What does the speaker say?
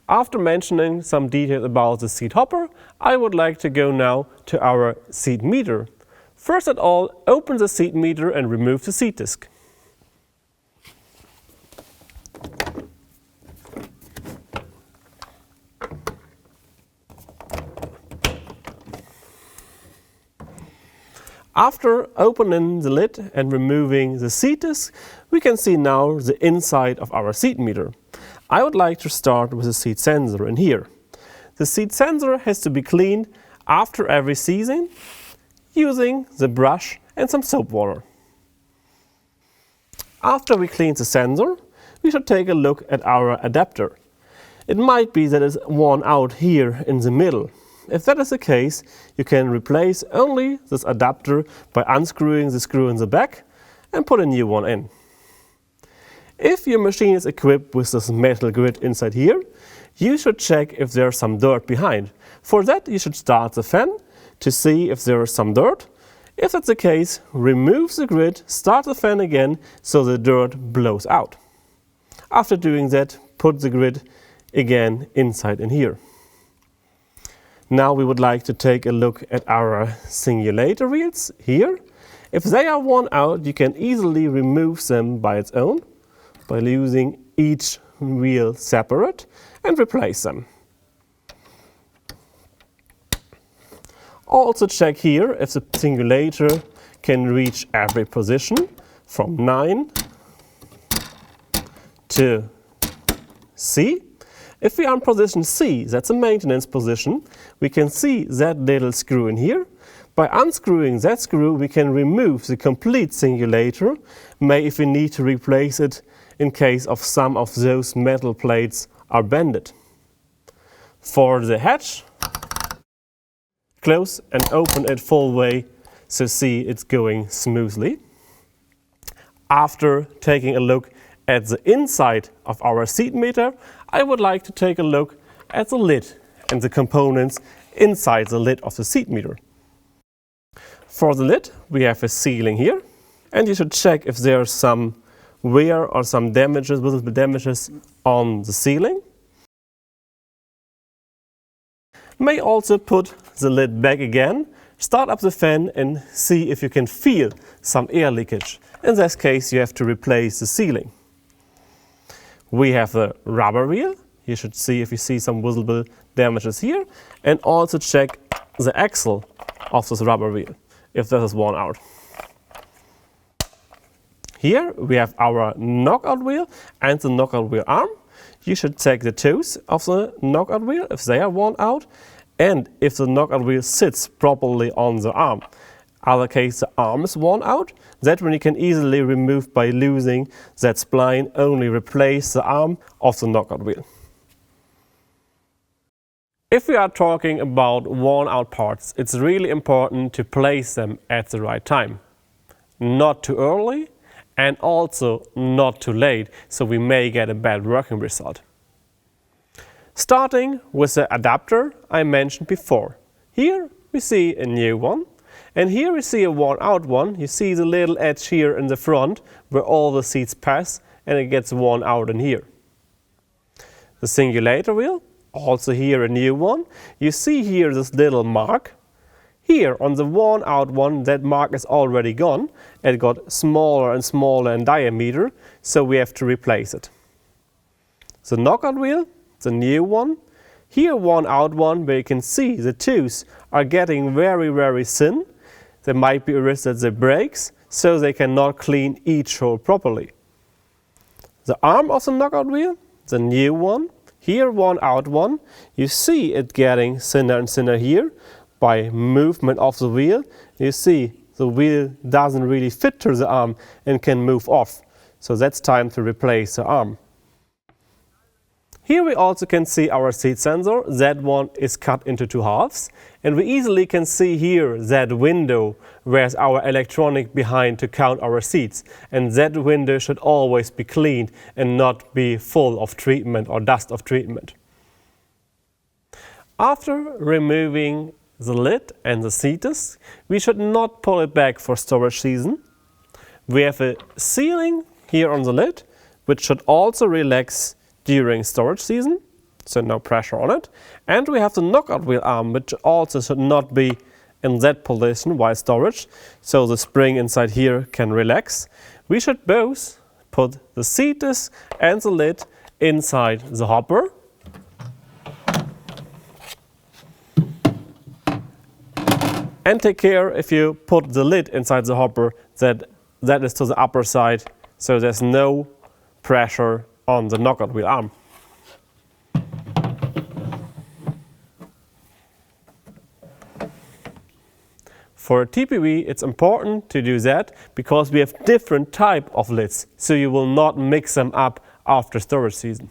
After mentioning some details about the seat hopper, I would like to go now to our seat meter. First of all, open the seat meter and remove the seat disc. After opening the lid and removing the seat disc, we can see now the inside of our seat meter. I would like to start with the seat sensor in here. The seat sensor has to be cleaned after every season using the brush and some soap water. After we clean the sensor, we should take a look at our adapter. It might be that it's worn out here in the middle. If that is the case, you can replace only this adapter by unscrewing the screw in the back and put a new one in. If your machine is equipped with this metal grid inside here, you should check if there's some dirt behind. For that, you should start the fan to see if there is some dirt. If that's the case, remove the grid, start the fan again so the dirt blows out. After doing that, put the grid again inside in here. Now we would like to take a look at our singulator wheels here. If they are worn out, you can easily remove them by its own by using each wheel separate and replace them. Also check here if the singulator can reach every position from 9 to C. If we are in position C, that's a maintenance position, we can see that little screw in here. By unscrewing that screw, we can remove the complete singulator, if we need to replace it in case of some of those metal plates are bended. For the hatch, close and open it full way so see it's going smoothly. After taking a look at the inside of our seat meter, I would like to take a look at the lid and the components inside the lid of the seat meter. For the lid, we have a sealing here, and you should check if there's some wear or some damages, visible damages on the sealing. May also put the lid back again, start up the fan and see if you can feel some air leakage. In this case, you have to replace the sealing. We have the rubber wheel. You should see if you see some visible damages here, and also check the axle of this rubber wheel if that is worn out. Here we have our knockout wheel and the knockout wheel arm. You should check the toes of the knockout wheel if they are worn out and if the knockout wheel sits properly on the arm. Other case the arm is worn out, that one you can easily remove by losing that spline, only replace the arm of the knockout wheel. If we are talking about worn out parts, it's really important to place them at the right time. Not too early and also not too late, so we may get a bad working result. Starting with the adapter I mentioned before. Here we see a new one. And here we see a worn out one. You see the little edge here in the front where all the seats pass and it gets worn out in here. The singulator wheel, also here a new one. You see here this little mark. Here on the worn out one, that mark is already gone. It got smaller and smaller in diameter, so we have to replace it. The knockout wheel, the new one. Here worn out one where you can see the tools are getting very, very thin. There might be a risk that they breaks, so they cannot clean each hole properly. The arm of the knockout wheel, the new one, here worn out one, you see it getting thinner and thinner here by movement of the wheel. You see the wheel doesn't really fit to the arm and can move off. So that's time to replace the arm. Here we also can see our seat sensor. That one is cut into two halves. And we easily can see here that window where's our electronic behind to count our seats. And that window should always be cleaned and not be full of treatment or dust of treatment. After removing the lid and the seat disc, we should not pull it back for storage season. We have a sealing here on the lid, which should also relax during storage season. so no pressure on it. And we have the knockout wheel arm, which also should not be in that position while storage, so the spring inside here can relax. We should both put the seat disc and the lid inside the hopper. And take care if you put the lid inside the hopper that is to the upper side, so there's no pressure on the knockout wheel arm. For a TPV, it's important to do that because we have different type of lids, so you will not mix them up after storage season.